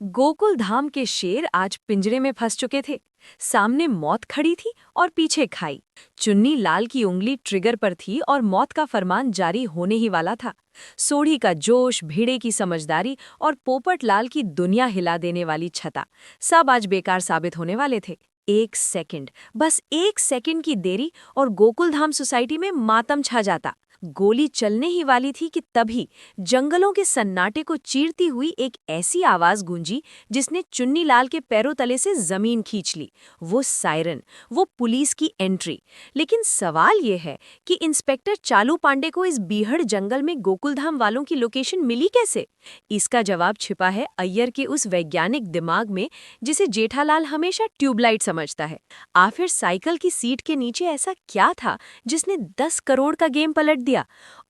गोकुल धाम के शेर आज पिंजरे में फंस चुके थे। सामने मौत खड़ी थी और पीछे खाई। चुन्नी लाल की उंगली ट्रिगर पर थी और मौत का फरमान जारी होने ही वाला था। सोढ़ी का जोश, भेड़े की समझदारी और पोपट लाल की दुनिया हिला देने वाली छता, सब आज बेकार साबित होने वाले थे। एक सेकंड, बस एक सेकंड की देरी और गोकुल धाम सोसाइटी में मातम छा जाता। गोली चलने ही वाली थी कि तभी जंगलों के सन्नाटे को चीरती हुई एक ऐसी आवाज गूंजी जिसने चुन्नी लाल के पैरों तले से जमीन खींच ली। वो सायरन, वो पुलिस की एंट्री। लेकिन सवाल ये है कि इंस्पेक्टर चालू पांडे को इस बीहड़ जंगल में गोकुलधाम वालों की लोकेशन मिली कैसे? इसका जवाब छिपा है अय्यर के उस वैज्ञानिक दिमाग में जिसे जेठालाल हमेशा ट्यूबलाइट समझता है। आखिर साइकिल की सीट के नीचे ऐसा क्या था जिसने 10 करोड़ का गेम पलट दिया?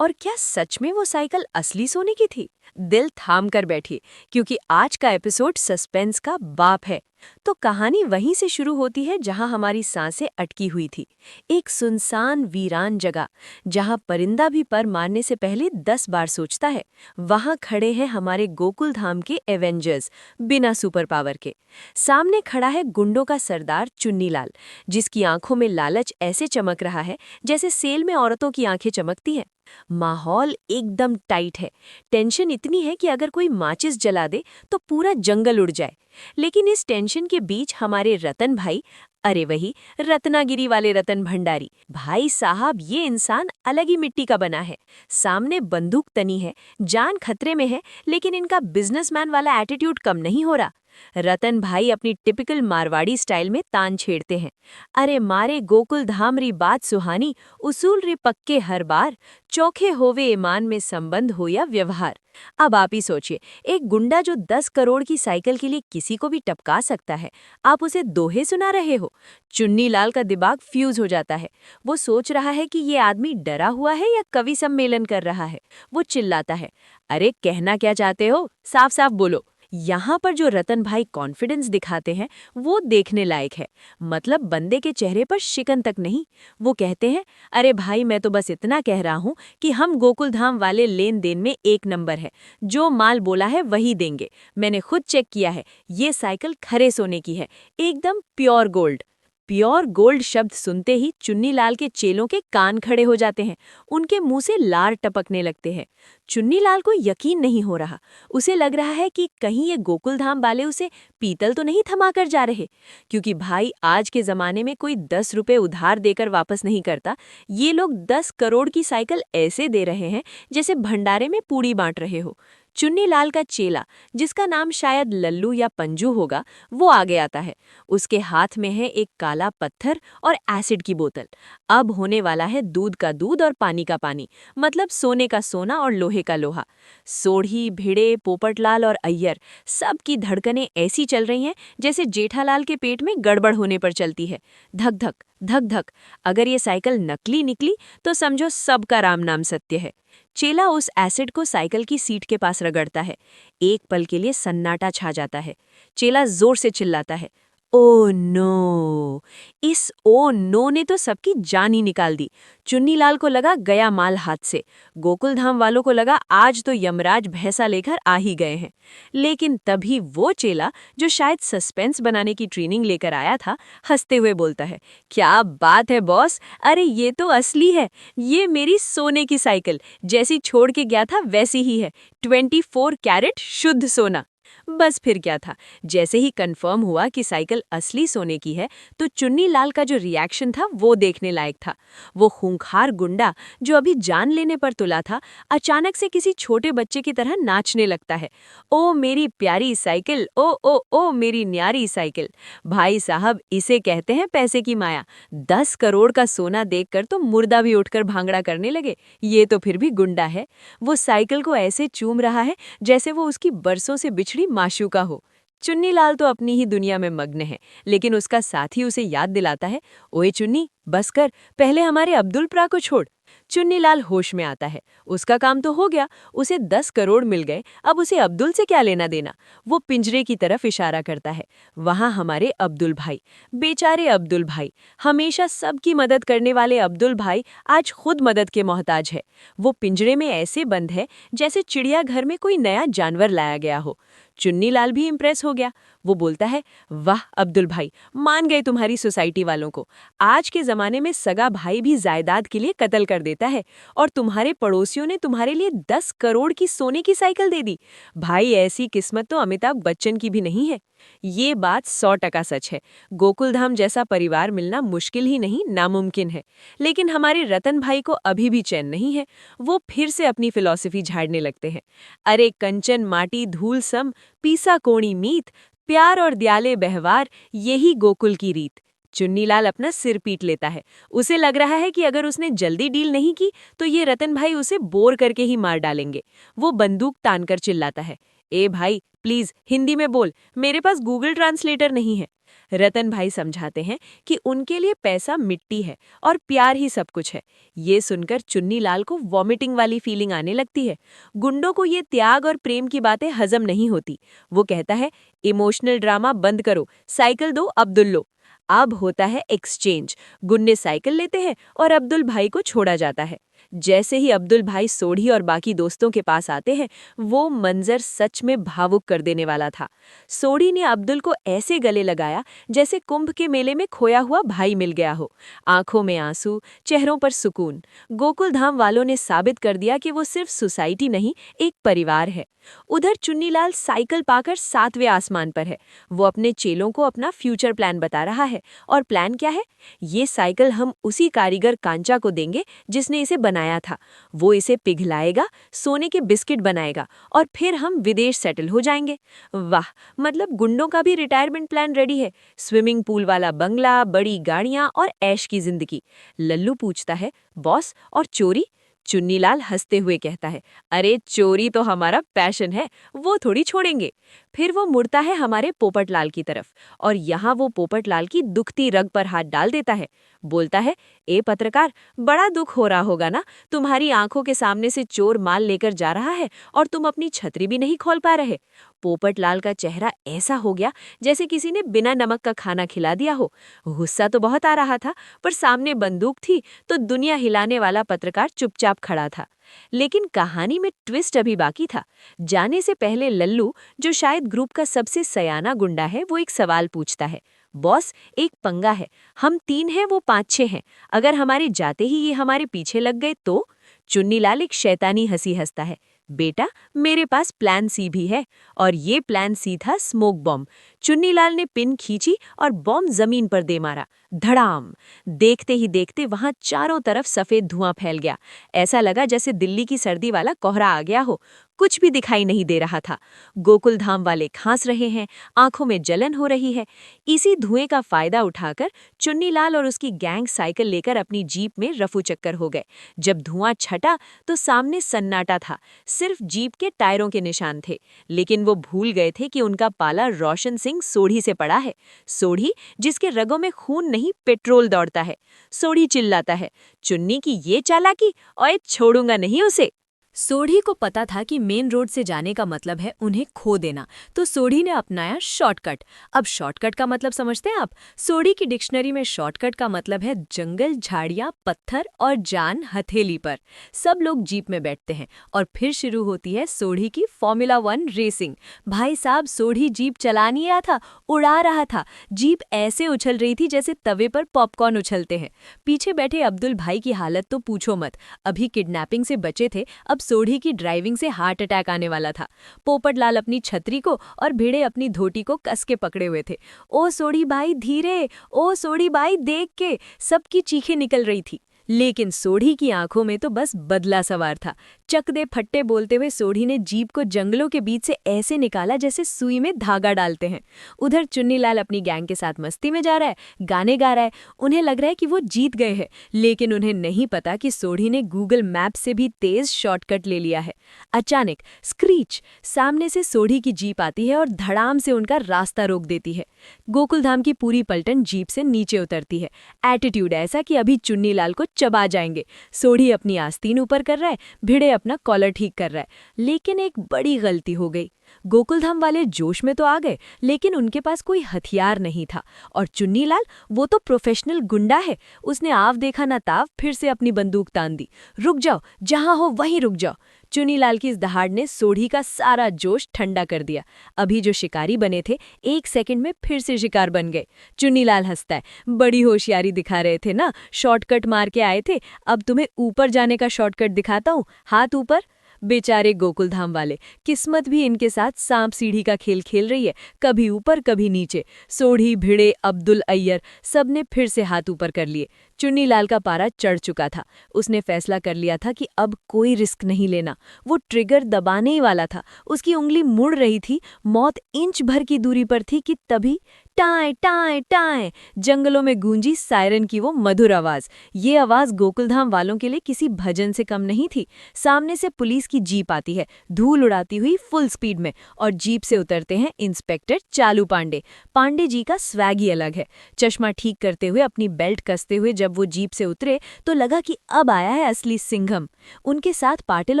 और क्या सच में वो साइकिल असली सोने की थी? दिल थाम कर बैठिए, क्योंकि आज का एपिसोड सस्पेंस का बाप है। तो कहानी वहीं से शुरू होती है जहां हमारी सांसें अटकी हुई थी। एक सुनसान वीरान जगह, जहां परिंदा भी पर मारने से पहले 10 बार सोचता है। वहां खड़े हैं हमारे गोकुल धाम के एवेंजर्स, बिना सुपर पावर के। सामने खड़ा है गुंडों का सरदार चुन्नीलाल, जिसकी आंखों में लालच ऐसे चमक रहा है जैसे सेल में औरतों की आंखें चमकती हैं। माहौल एकदम टाइट है। टेंशन इतनी है कि अगर कोई माचिस जला दे तो पूरा जंगल उड़ जाए। लेकिन इस टेंशन के बीच हमारे रतन भाई, अरे वही रत्नागिरी वाले रतन भंडारी भाई साहब, ये इंसान अलग ही मिट्टी का बना है। सामने बंदूक तनी है, जान खतरे में है, लेकिन इनका बिजनेसमैन वाला एटीट्यूड कम नहीं हो रहा। रतन भाई अपनी टिपिकल मारवाड़ी स्टाइल में तान छेड़ते हैं। अरे मारे गोकुल धाम री बात सुहानी, उसूल रे पक्के हर बार, चौखे होवे ईमान में संबंध हो या व्यवहार। अब आप ही सोचिए, एक गुंडा जो 10 करोड़ की साइकिल के लिए किसी को भी टपका सकता है, आप उसे दोहे सुना रहे हो। चुन्नी लाल का दिमाग फ्यूज हो जाता है। वो सोच रहा है कि ये आदमी डरा हुआ है या कवि सम्मेलन कर रहा है। वो चिल्लाता है, अरे कहना क्या चाहते हो, साफ साफ बोलो। यहाँ पर जो रतन भाई कॉन्फिडेंस दिखाते हैं वो देखने लायक है। मतलब बंदे के चेहरे पर शिकन तक नहीं। वो कहते हैं, अरे भाई मैं तो बस इतना कह रहा हूँ कि हम गोकुल धाम वाले लेन देन में एक नंबर है। जो माल बोला है वही देंगे। मैंने खुद चेक किया है, ये साइकिल खरे सोने की है, एकदम प्योर गोल्ड। प्योर गोल्ड शब्द सुनते ही चुन्नीलाल के चेलों के कान खड़े हो जाते हैं। उनके मुंह से लार टपकने लगते हैं। चुन्नीलाल को यकीन नहीं हो रहा। उसे लग रहा है कि कहीं ये गोकुलधाम वाले उसे पीतल तो नहीं थमा कर जा रहे, क्योंकि भाई आज के जमाने में कोई 10 रुपए उधार देकर वापस नहीं करता। ये लोग 10 करोड़ की साइकिल ऐसे दे रहे हैं जैसे भंडारे में पूड़ी बांट रहे हो। चुन्नीलाल का चेला, जिसका नाम शायद लल्लू या पंजू होगा, वो आगे आता है। उसके हाथ में है एक काला पत्थर और एसिड की बोतल। अब होने वाला है दूध का दूध और पानी का पानी, मतलब सोने का सोना और लोहे का लोहा। सोढ़ी, भिड़े, पोपटलाल और अय्यर, सबकी धड़कनें ऐसी चल रही हैं जैसे जेठालाल के पेट में गड़बड़ होने पर चलती है। धक धक धक धक। अगर ये साइकिल नकली निकली तो समझो सबका राम नाम सत्य है। चेला उस एसिड को साइकिल की सीट के पास रगड़ता है। एक पल के लिए सन्नाटा छा जाता है। चेला जोर से चिल्लाता है, ओ नो! इस ओ नो ने तो सबकी जान ही निकाल दी। चुन्नीलाल को लगा गया माल हाथ से। गोकुलधाम वालों को लगा आज तो यमराज भैंसा लेकर आ ही गए हैं। लेकिन तभी वो चेला, जो शायद सस्पेंस बनाने की ट्रेनिंग लेकर आया था, हंसते हुए बोलता है, क्या बात है बॉस, अरे ये तो असली है। ये मेरी सोने की साइकिल, जैसी छोड़ के गया था वैसी ही है। 24 कैरेट शुद्ध सोना। बस फिर क्या था, जैसे ही कंफर्म हुआ कि साइकिल असली सोने की है, तो चुन्नीलाल का जो रिएक्शन था वो देखने लायक था। वो खूंखार गुंडा जो अभी जान लेने पर तुला था, अचानक से किसी छोटे बच्चे की तरह नाचने लगता है। ओ मेरी प्यारी साइकिल, ओ मेरी न्यारी साइकिल। भाई साहब, इसे कहते हैं पैसे की माया। 10 करोड़ का सोना देखकर तो मुर्दा भी उठकर भांगड़ा करने लगे। ये तो फिर भी गुंडा है। वो साइकिल को ऐसे चूम रहा है जैसे वो उसकी बरसों से बिछड़ी माशूका हो। चुन्नीलाल तो अपनी ही दुनिया में मग्न है, लेकिन उसका साथी उसे याद दिलाता है, ओए चुन्नी, बस कर, पहले हमारे अब्दुल प्रा को छोड़। चुन्नीलाल होश में आता है। उसका काम तो हो गया, उसे 10 करोड़ मिल गए, अब उसे अब्दुल से क्या लेना देना। वो पिंजरे की तरफ इशारा करता है। वहां हमारे अब्दुल भाई, बेचारे अब्दुल भाई, हमेशा सबकी मदद करने वाले अब्दुल भाई आज खुद मदद के मोहताज है। वो पिंजरे में ऐसे बंद है जैसे चिड़ियाघर में कोई नया जानवर लाया गया हो। चुन्नीलाल भी इम्प्रेस हो गया। वो बोलता है, वाह अब्दुल भाई, मान गए तुम्हारी सोसाइटी वालों को। आज के जमाने में सगा भाई भी जायदाद के लिए कत्ल कर देता है और तुम्हारे पड़ोसियों ने तुम्हारे लिए 10 करोड़ की सोने की साइकिल दे दी। भाई ऐसी किस्मत तो अमिताभ बच्चन की भी नहीं है। ये बात 100% सच है। गोकुलधाम जैसा परिवार मिलना मुश्किल ही नहीं, नामुमकिन है। लेकिन हमारे रतन भाई को अभी भी चैन नहीं है। वो फिर से अपनी फिलॉसफी झाड़ने लगते हैं। अरे कंचन माटी धूल सम, पीसा कोणी मीत, प्यार और दयाले व्यवहार, यही गोकुल की रीत। चुन्नीलाल अपना सिर पीट लेता है। उसे लग रहा है कि अगर उसने जल्दी डील नहीं की तो ये रतन भाई उसे बोर करके ही मार डालेंगे। वो बंदूक तानकर चिल्लाता है, ए भाई प्लीज हिंदी में बोल, मेरे पास गूगल ट्रांसलेटर नहीं है। रतन भाई समझाते हैं कि उनके लिए पैसा मिट्टी है और प्यार ही सब कुछ है। ये सुनकर चुन्नीलाल को वॉमिटिंग वाली फीलिंग आने लगती है। गुंडों को ये त्याग और प्रेम की बातें हजम नहीं होती। वो कहता है, इमोशनल ड्रामा बंद करो, साइकिल दो, अब्दुल लो। अब होता है एक्सचेंज। गुंडे साइकिल लेते हैं और अब्दुल भाई को छोड़ा जाता है। जैसे ही अब्दुल भाई सोढ़ी और बाकी दोस्तों के पास आते हैं, वो मंजर सच में भावुक कर देने वाला था। सोढ़ी ने अब्दुल को ऐसे गले लगाया जैसे कुंभ के मेले में खोया हुआ भाई मिल गया हो। आंखों में आंसू, चेहरों पर सुकून। गोकुलधाम वालों ने साबित कर दिया कि वो सिर्फ सोसाइटी नहीं, एक परिवार है। उधर चुन्नीलाल साइकिल पाकर 7वें आसमान पर है। वो अपने चेलों को अपना फ्यूचर प्लान बता रहा है। और प्लान क्या है? ये साइकिल हम उसी कारीगर कांचा को देंगे जिसने इसे बनाया था। वो इसे पिघलाएगा, सोने के बिस्किट बनाएगा और फिर हम विदेश सेटल हो जाएंगे। वाह, मतलब गुंडों का भी रिटायरमेंट प्लान रेडी है। स्विमिंग पूल वाला बंगला, बड़ी गाड़ियां और ऐश की जिंदगी। लल्लू पूछता है, बॉस और चोरी? चुन्नीलाल हंसते हुए कहता है, अरे चोरी तो हमारा पैशन है, वो थोड़ी छोड़ेंगे। फिर वो मुड़ता है हमारे पोपटलाल की तरफ और यहाँ वो पोपटलाल की दुखती रग पर हाथ डाल देता है। बोलता है, ए पत्रकार, बड़ा दुख हो रहा होगा ना, तुम्हारी आंखों के सामने से चोर माल लेकर जा रहा है और तुम अपनी छतरी भी नहीं खोल पा रहे। पोपटलाल का चेहरा ऐसा हो गया जैसे किसी ने बिना नमक का खाना खिला दिया हो। गुस्सा तो बहुत आ रहा था, पर सामने बंदूक थी तो दुनिया हिलाने वाला पत्रकार चुपचाप खड़ा था। लेकिन कहानी में ट्विस्ट अभी बाकी था। जाने से पहले लल्लू, जो शायद ग्रुप का सबसे सयाना गुंडा है, वो एक सवाल पूछता है, बॉस एक पंगा है, हम 3 हैं, वो 5-6 हैं, अगर हमारे जाते ही ये हमारे पीछे लग गए तो? चुन्नीलाल एक शैतानी हंसी हंसता है, बेटा मेरे पास प्लान सी भी है। और ये प्लान सी था स्मोक बॉम्ब। चुन्नीलाल ने पिन खींची और बॉम्ब जमीन पर दे मारा। धड़ाम! देखते ही देखते वहां चारों तरफ सफेद धुआं फैल गया। ऐसा लगा जैसे दिल्ली की सर्दी वाला कोहरा आ गया हो। कुछ भी दिखाई नहीं दे रहा था। गोकुलधाम वाले खांस रहे हैं, आंखों में जलन हो रही है। इसी धुएं का फायदा उठाकर चुन्नीलाल और उसकी गैंग साइकिल लेकर अपनी जीप में रफू चक्कर हो गए। जब धुआं छटा तो सामने सन्नाटा था, सिर्फ जीप के टायरों के निशान थे। लेकिन वो भूल गए थे कि उनका पाला रोशन सिंह सोढ़ी से पड़ा है। सोढ़ी जिसके रगों में खून नहीं, पेट्रोल दौड़ता है। सोढ़ी चिल्लाता है, चुन्नी की ये चालाकी, ओए छोड़ूंगा नहीं उसे। सोढ़ी को पता था कि मेन रोड से जाने का मतलब है उन्हें खो देना, तो सोढ़ी ने अपनाया शॉर्टकट। अब शॉर्टकट का मतलब समझते हैं आप? सोढ़ी की डिक्शनरी में शॉर्टकट का मतलब है जंगल, झाड़ियां, पत्थर और जान हथेली पर। सब लोग जीप में बैठते हैं और फिर शुरू होती है सोढ़ी की फॉर्मूला 1 रेसिंग। भाई साहब, सोढ़ी जीप चला नहीं रहा था, उड़ा रहा था। जीप ऐसे उछल रही थी जैसे तवे पर पॉपकॉर्न उछलते हैं। पीछे बैठे अब्दुल भाई की हालत तो पूछो मत। अभी किडनैपिंग से बचे थे, अब सोढ़ी की ड्राइविंग से हार्ट अटैक आने वाला था। पोपटलाल अपनी छतरी को और भिड़े अपनी धोती को कस के पकड़े हुए थे। ओ सोढ़ी भाई धीरे, ओ सोढ़ी भाई देख के, सबकी चीखें निकल रही थी। लेकिन सोढ़ी की आंखों में तो बस बदला सवार था। चक दे फट्टे बोलते हुए सोढ़ी ने जीप को जंगलों के बीच से ऐसे निकाला जैसे सुई में धागा डालते हैं। उधर चुन्नीलाल अपनी गैंग के साथ मस्ती में जा रहा है, गाने गा रहा है। उन्हें लग रहा है कि वो जीत गए हैं, लेकिन उन्हें नहीं पता कि सोढ़ी ने गूगल मैप से भी तेज शॉर्टकट ले लिया है। अचानक स्क्रीच! सामने से सोढ़ी की जीप आती है और धड़ाम से उनका रास्ता रोक देती है। गोकुलधाम की पूरी पलटन जीप से नीचे उतरती है। एटीट्यूड ऐसा कि अभी चुन्नीलाल को चबा जाएंगे। सोढ़ी अपनी आस्तीन ऊपर कर रहा है, भिड़े अपना कॉलर ठीक कर रहा है। लेकिन एक बड़ी गलती हो गई। गोकुलधाम वाले जोश में तो आ गए, लेकिन उनके पास कोई हथियार नहीं था। और चुन्नीलाल, वो तो प्रोफेशनल गुंडा है। उसने आव देखा ना ताव फिर से अपनी बंदूक तान दी। रुक जाओ, जहां हो वहीं रुक जाओ। चुन्नीलाल की इस दहाड़ ने सोढ़ी का सारा जोश ठंडा कर दिया। अभी जो शिकारी बने थे 1 सेकंड में फिर से शिकार बन गए। चुन्नीलाल हंसता है, बड़ी होशियारी दिखा रहे थे ना, शॉर्टकट मार के आए थे, अब तुम्हें ऊपर जाने का शॉर्टकट दिखाता हूँ, हाथ ऊपर। बेचारे गोकुलधाम वाले, किस्मत भी इनके साथ सांप सीढ़ी का खेल खेल रही है, कभी ऊपर कभी नीचे। सोढ़ी, भिड़े, अब्दुल अय्यर सबने फिर से हाथ ऊपर कर लिए। चुन्नीलाल का पारा चढ़ चुका था। उसने फैसला कर लिया था कि अब कोई रिस्क नहीं लेना। वो ट्रिगर दबाने ही वाला था। उसकी उंगली मुड़ रही थी, मौत इंच भर की दूरी पर थी कि तभी टाएं टाएं टाएं जंगलों में गूंजी सायरन की वो मधुर आवाज। ये आवाज गोकुलधाम वालों के लिए किसी भजन से कम नहीं थी। सामने से पुलिस की जीप आती है, धूल उड़ाती हुई फुल स्पीड में, और जीप से उतरते हैं इंस्पेक्टर चालू पांडे। पांडे जी का स्वैग ही अलग है। चश्मा ठीक करते हुए, अपनी बेल्ट कसते हुए जब वो जीप से उतरे तो लगा कि अब आया है असली सिंघम। उनके साथ पाटिल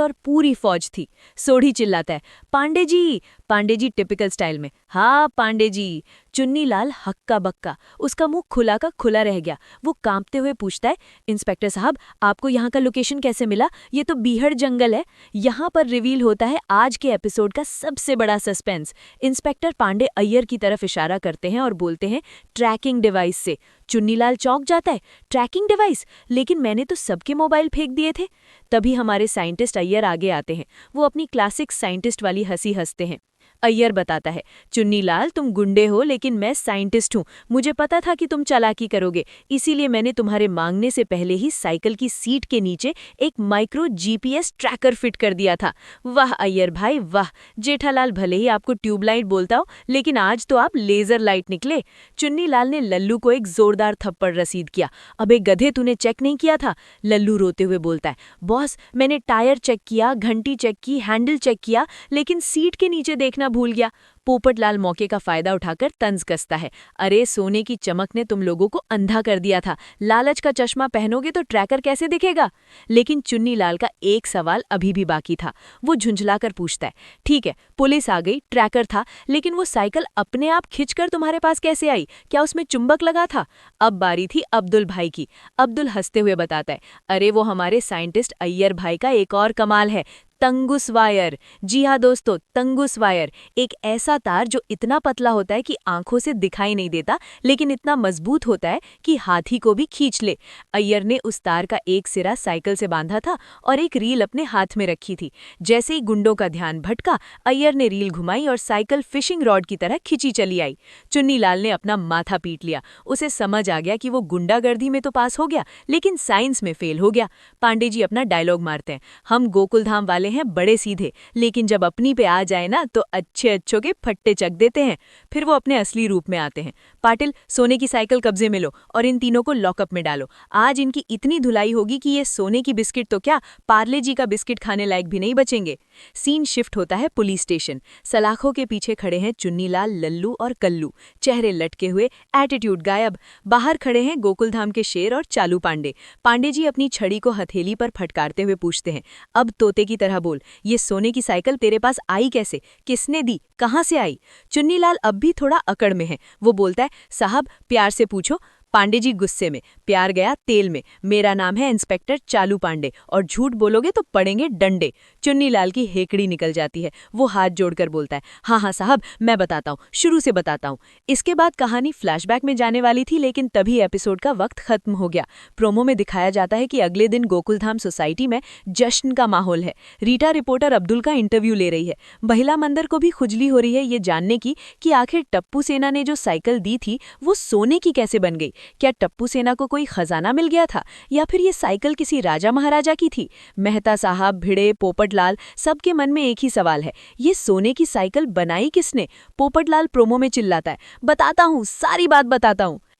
और पूरी फौज थी। सोढ़ी चिल्लाता है, पांडे जी। पांडे जी टिपिकल स्टाइल में, हाँ पांडे जी। चुन्नीलाल हक्का बक्का, उसका मुंह खुला का खुला रह गया। वो कांपते हुए पूछता है, इंस्पेक्टर साहब, आपको यहाँ का लोकेशन कैसे मिला? ये तो बीहड़ जंगल है। यहाँ पर रिवील होता है आज के एपिसोड का सबसे बड़ा सस्पेंस। इंस्पेक्टर पांडे अय्यर की तरफ इशारा करते हैं और बोलते हैं, ट्रैकिंग डिवाइस से। चुन्नीलाल चौंक जाता है, ट्रैकिंग डिवाइस? लेकिन मैंने तो सबके मोबाइल फेंक दिए थे। तभी हमारे साइंटिस्ट अय्यर आगे आते हैं। वो अपनी क्लासिक साइंटिस्ट वाली हंसी हंसते हैं। अय्यर बताता है, चुन्नीलाल, तुम गुंडे हो लेकिन मैं साइंटिस्ट हूँ। मुझे पता था कि तुम चालाकी करोगे, इसीलिए मैंने तुम्हारे मांगने से पहले ही साइकिल की सीट के नीचे एक माइक्रो जीपीएस ट्रैकर फिट कर दिया था। वाह अय्यर भाई वाह। जेठालाल भले ही आपको ट्यूबलाइट बोलता हो, लेकिन आज तो आप लेजर लाइट निकले। चुन्नीलाल ने लल्लू को एक जोरदार थप्पड़ रसीद किया। अबे गधे, तूने चेक नहीं किया था? लल्लू रोते हुए बोलता है, बॉस मैंने टायर चेक किया, घंटी चेक की, हैंडल चेक किया, लेकिन सीट के नीचे देखना भूल गया। पोपटलाल मौके का फायदा उठाकर तंज कसता है, अरे सोने की चमक ने तुम लोगों को अंधा कर दिया था। लालच का चश्मा पहनोगे तो ट्रैकर कैसे दिखेगा? लेकिन चुन्नीलाल का एक सवाल अभी भी बाकी था। वो झुंझलाकर पूछता है, ठीक है पुलिस आ गई, ट्रैकर था, लेकिन वो साइकिल अपने आप खिंचकर तुम्हारे पास कैसे आई? क्या उसमें चुंबक लगा था? अब बारी थी अब्दुल भाई की। अब्दुल हंसते हुए बताता है, अरे वो हमारे साइंटिस्ट अय्यर भाई का एक और कमाल है, तंगुस वायर। जी हाँ दोस्तों, तंगुस वायर, एक ऐसा तार जो इतना पतला होता है कि आंखों से दिखाई नहीं देता, लेकिन इतना मजबूत होता है कि हाथी को भी खींच ले। अय्यर ने उस तार का एक सिरा साइकिल से बांधा था और एक रील अपने हाथ में रखी थी। जैसे ही गुंडों का ध्यान भटका, अय्यर ने रील घुमाई और साइकिल फिशिंग रॉड की तरह खिंची चली आई। चुन्नीलाल ने अपना माथा पीट लिया। उसे समझ आ गया कि वो गुंडागर्दी में तो पास हो गया, लेकिन साइंस में फेल हो गया। पांडे जी अपना डायलॉग मारते हैं, हम गोकुलधाम वाले हैं बड़े सीधे, लेकिन जब अपनी पे आ जाए ना तो अच्छे अच्छों के फट्टे चक देते हैं। फिर वो अपने असली रूप में आते हैं। पाटिल, सोने की साइकिल कब्जे में लो और इन तीनों को लॉकअप में डालो। आज इनकी इतनी धुलाई होगी कि ये सोने की बिस्किट तो क्या, पार्ले जी का बिस्किट खाने लायक भी नहीं बचेंगे। सीन शिफ्ट होता है पुलिस स्टेशन। सलाखों के पीछे खड़े हैं चुन्नीलाल, लल्लू और कल्लू, चेहरे लटके हुए, एटीट्यूड गायब। बाहर खड़े हैं गोकुलधाम के शेर और चालू पांडे। पांडे जी अपनी छड़ी को हथेली पर फटकारते हुए पूछते हैं, अब तोते की तरह बोल, ये सोने की साइकिल तेरे पास आई कैसे? किसने दी? कहाँ से आई? चुन्नीलाल अब भी थोड़ा अकड़ में है। वो बोलता है, साहब प्यार से पूछो। पांडे जी गुस्से में, प्यार गया तेल में। मेरा नाम है इंस्पेक्टर चालू पांडे, और झूठ बोलोगे तो पड़ेंगे डंडे। चुन्नीलाल की हेकड़ी निकल जाती है। वो हाथ जोड़कर बोलता है, हाँ हाँ साहब, मैं बताता हूँ, शुरू से बताता हूँ। इसके बाद कहानी फ्लैशबैक में जाने वाली थी, लेकिन तभी एपिसोड का वक्त खत्म हो गया। प्रोमो में दिखाया जाता है कि अगले दिन गोकुलधाम सोसाइटी में जश्न का माहौल है। रीटा रिपोर्टर अब्दुल का इंटरव्यू ले रही है। महिला मंदिर को भी खुजली हो रही है ये जानने की कि आखिर टप्पू सेना ने जो साइकिल दी थी वो सोने की कैसे बन गई। क्या टप्पू सेना को कोई खजाना मिल गया था, या फिर ये साइकिल किसी राजा महाराजा की थी? मेहता साहब, भिड़े, पोपटलाल, सबके मन में एक ही सवाल है, ये सोने की साइकिल बनाई किसने? पोपटलाल प्रोमो में चिल्लाता है, बताता हूँ, सारी बात बताता हूँ।